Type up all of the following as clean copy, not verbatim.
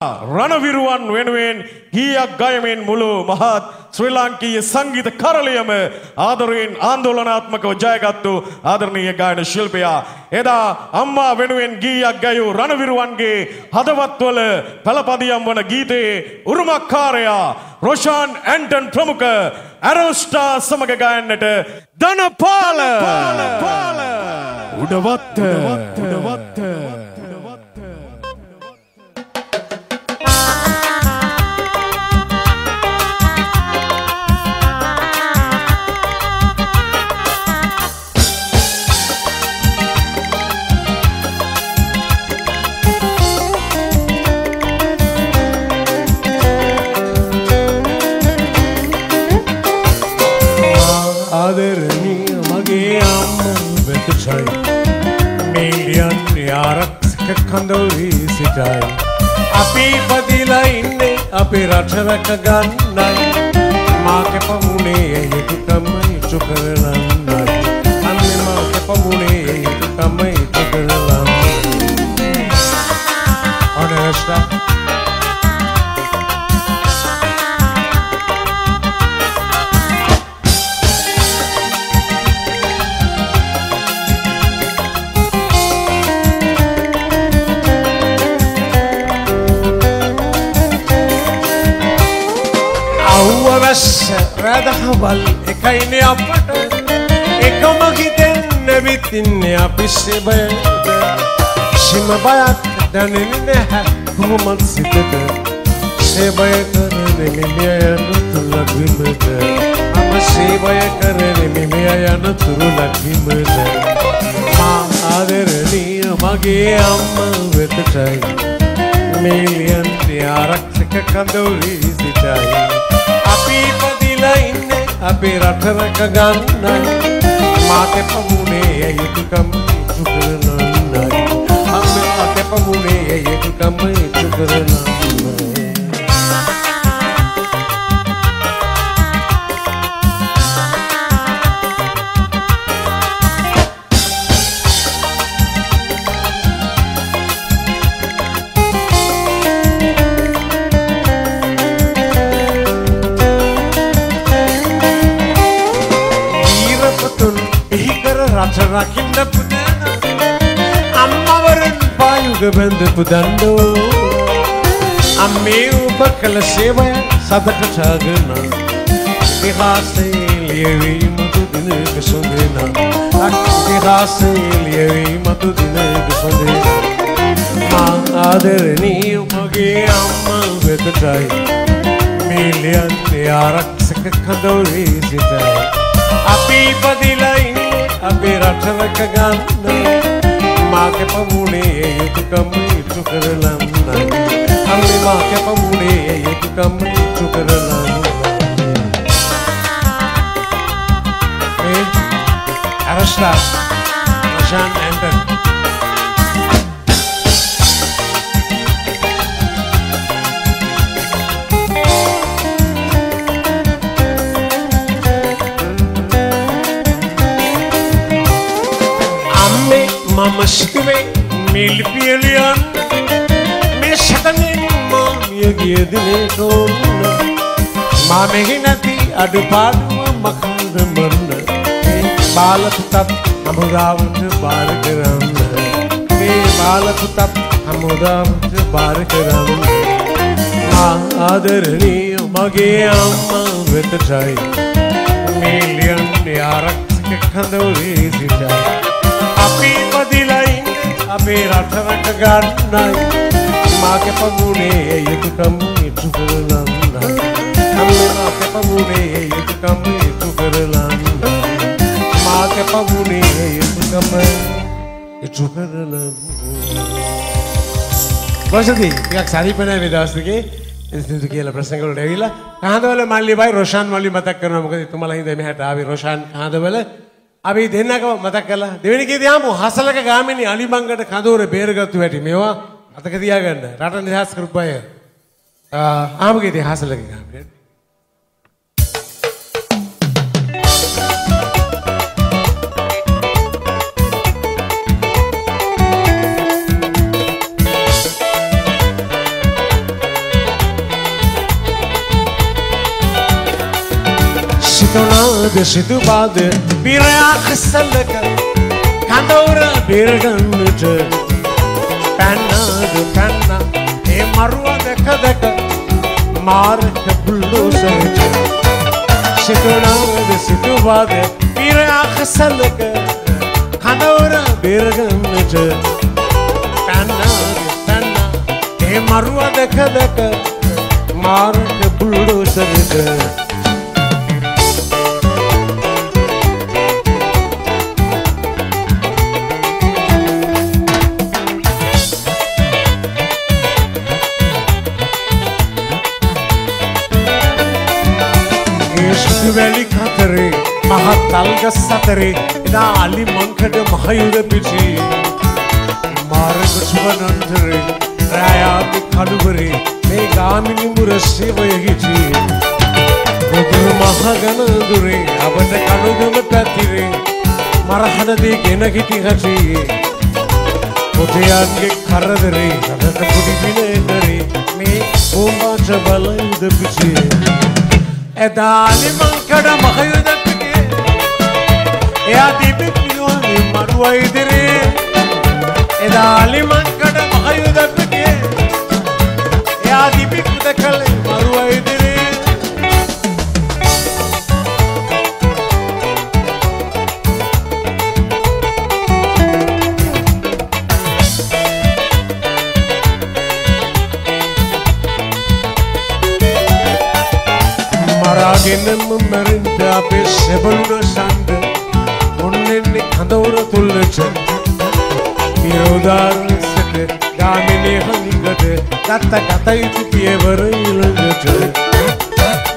රණවිරුවන් වෙනුවෙන් ගීයක් ගයමින් මුළු මහත් ශ්‍රී ලාංකීය සංගීත කරලියම ආදරයෙන් ආందోලනාත්මකව ජයගත්තු ආදරණීය ගායන ශිල්පියා එදා අම්මා වෙනුවෙන් ගීයක් ගයූ රණවිරුවන්ගේ හදවත්වල පළපදියම් වන ගීතයේ උරුමකාරයා රොෂාන් ඇන්ටන් ප්‍රමුඛ ඇරෝස්ටා සමග ගයන්නට ධනපාල උඩවත්ත ආදරණීය මගේ අම්මා වෙතයි මිලියන් ආරක්ෂක කඳවුරේ සිටයි අපි පදිලා ඉන්නේ අපේ රට රැක ගන්නයි මා කැපුණේ යුතුයකම ඉටු කරන්නයි අන්නේ මා කැපුණේ යුතුයකම ඉටු කරන්නයි ඔනස්ටා රැදහවල් එකයිනේ අපට එකම හිතෙන්න විතින්නේ අපි සෙබයට කිසිම බයක් දැනෙන්නේ නැහැ කොහොමද සිතට සෙබය කරන්නේ මිනිය යන තුලගිමට මම සෙබය කරන්නේ මිනිය යන තුලගිමට මා ආදරණීය මගේ අම්මා වෙතයි මිලියන් ආරක්ෂක කඳවුරේ සිටයි අපි පදිලා ඉන්නේ අපේ රට රැක ගන්නයි මා කැපුණේ යුතුයකම ඉටු කරන්නයි මා කැපුණේ යුතුයකම ඉටු කරන්නයි රකින්න පුතන අම්මවරන් පායුග බඳපු දණ්ඩෝ අම්මේ ඔබ කළ සේවය සදකටගෙන ඉතිහාසයේ ලියවීම දුදිනක සොඳින ඉතිහාසයේ ලියවීම දුදිනක සොඳින මා ආදරණීය මගේ අම්මා වෙතයි මිලියන් ආරක්ෂක කඳවුරේ සිටයි අපි පදිලා අපේ රට රැක ගන්නයි මා කැපුණේ යුතුයකම ඉටු කරන්නයි අම්මේ මා කැපුණේ යුතුයකම ඉටු කරන්නයි ඇරස්ටා රොෂාන් ඇන්ටන් මම සිතුවේ මේ ලිපියලියන් මේ සතනින් මිය ගිය දිනේට මා මෙහි නැති අඩුපාඩුව මකඳ මරන මේ බාල පුතත් හමුදාවට බාර කරන්න මේ බාල පුතත් හමුදාවට බාර කරන්න මා ආදරණීය මගේ අම්මා වෙතයි මිලියන් ආරක්ෂක කඳවුරේ සිටයි අපි පදිලා ඉන්නේ අපේ රට රැක ගන්නයි මා කැපුණේ යුතුයකම ඉටු කරන්නයි අම්මේ මා කැපුණේ යුතුයකම ඉටු කරන්නයි මා කැපුණේ යුතුයකම ඉටු කරන්නයි රොෂාන්ගේ ටිකක් සාරිපනේ මේ දවස් දෙකේ ඉතින් කියලා ප්‍රශ්න වලට ඇවිල්ලා කහඳවල මල්ලිබයි රොෂාන් මල්ලි මතක් කරනවා මොකද එතුමාලා හින්දා මෙහෙට ආවේ රොෂාන් කහඳවල අපි දෙන්නකම මතක් කළා දෙවෙනි කීදී ආමු හසලක ගාමිණී අලිබංගට කඳවුර බේරගත්තු හැටි මේවා මතක තියාගන්න රට නිදහස් කරපු අය ආමු කීදී හසලක ගාමිණී සිතුනාද සිතුපාද පිරයක් සැලක කඳවුර බේරගන්නට පැන්නාද පැන්නා ඒ මරුව දැක දැක මාරක බුල්ඩෝසරට සිතුනාද සිතුපාද පිරයක් සැලක කඳවුර බේරගන්නට පැන්නාද පැන්නා ඒ මරුව දැක දැක මාරක බුල්ඩෝසරට වැලි කතරේ මහත් තල්ගස් අතරේ එදා අලි මංකඩ මහයුද පිටි මාර්ග සුවනන්තරේ රායාති කඩුවරේ මේ ගාමිණි මුර සේවය හිටි බුදු මහගණඳුරේ අපට කණුගම පැතිරේ මරහනදී ගෙන හිටි හටි පොතයන්ගේ කරදරේ රටට පොඩි පිනේතරේ මේ ඕම්බාට බලයුද පිටි එදාලි මංකඩ මහයුද පිටේ එයා දීපි පිරුවනේ මරුව ඉදිරියේ එදාලි මංකඩ මහයුද පිටේ එයා දීපි කුදකලේ මරුව ඉදිරියේ මරාගෙනම මරින්ද අපේ සෙබළුන සඳ මොන්නෙන්නේ කඳවුර තුල්ලට විරෝධාරසට ගාමිණී හනිකට ගත්ත ගතයුතු පියවර ඊළඟට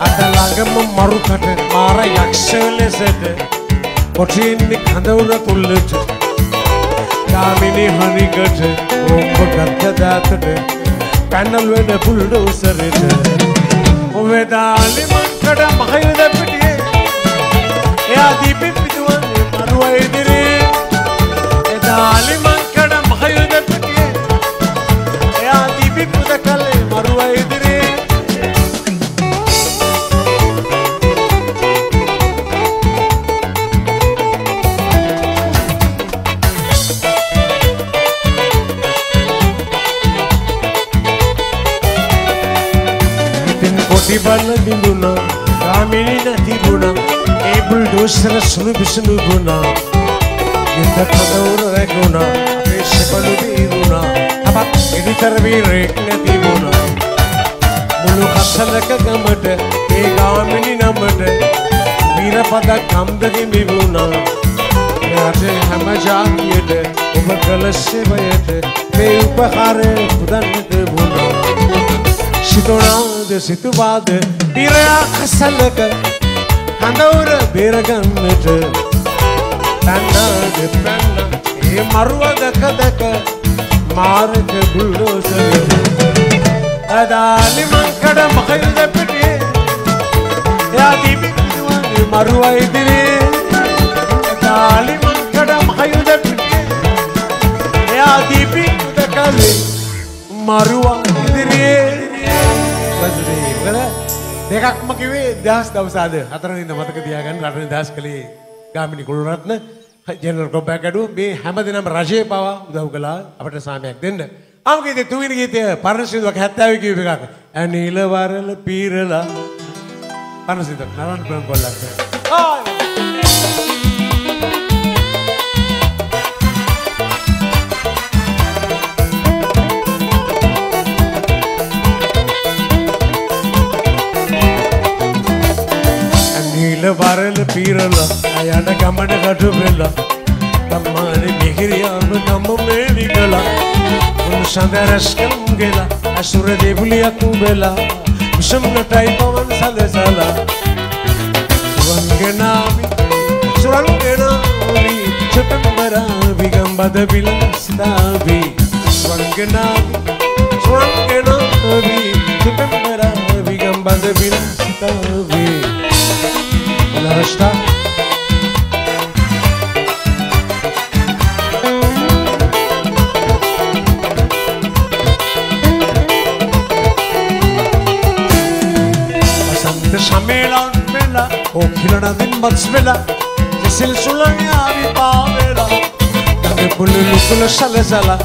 අත ළඟම මරුකට මාර යක්ෂ ලෙසට කොටින්නේ කඳවුර තුල්ලට ගාමිණී හනිකට ඔබ ගත්ත දාතට පැනල් වෙන බුල්ඩෝසරට ඔවදාලි මංකඩ මහයුද පිටියේ එයා දීපි පිටුවන්නේ මරුව ඉදිරියේ එදාලි මංකඩ මහයුද පිටියේ එයා දීපි පුදකලේ මරුව ඉදිරියේ බල බිඳුනා ගාමිණී නැතිබුණා ඒ බුල්ඩෝසර සුළු විසඳුණා නිත කඳවුර රැකුණා අපේ සෙබළු බීරුණා අපත් ඉදිතර වීරෙක් නැතිබුණා මුළු කසලක ගමට ඒ ගාමිණී නමට වීරපද කම්දකි මිවුණා රටේ හැම ජාතියට ඔබ කළ සේවයට මේ උපහාරය පුදන්නට වුණා සිතුනාද සිතුපාද පිරයක් සැලක කඳවුර බේරගන්නට පැන්නාද පැන්නා ඒ මරුව දැක දැක මාරක බුල්ඩෝසර් අදාලි මංකඩ මහයුද පිටියේ එයා දීපි පිටුවන්නේ මරුව ඉදිරියේ අදාලි මංකඩ මහයුද පිටියේ එයා දීපි පුදකලේ මරුව ඉදිරියේ දෙකක්ම කිව්වේ දහස් දවසාද හතරවෙනිදා මතක තියාගන්න රටේ දහස් කලේ ගාමිණී කුලරත්න ජෙනරල් කොබ්බැක් අඩුව මේ හැමදෙනාම රජයේ පවා උදව් කළා අපට සාමයක් දෙන්න. ආම ගීතේ තුන්වෙනි ගීතය පරණසිදුවක 70 කියව එකක්. අනිල වරල පීරලා පරණසිදුවක නරන් ප්‍රම් කොල්ලක්. වරල පීරලා අයන ගමන කටු වෙලා තමානේ මිහිරියාම ගම මේලිකලා උන් සඳරස්කම් ගෙලා අසුර දෙවුලියක් උඹලා උසම්නටයි පවන් සලසලා සුරංගනාමි චතම්බරාවි ගම්බද විලස්තාවි සුරංගනාමි චතම්බරාවි ගම්බද විලස්තාවි Rashta Basant Sammelan වෙලා ඕකිලනදින් මත්ස් වෙලා සිල් සුලං ආවි පාවෙලා දඟ පුළු ලුකුල සලසලා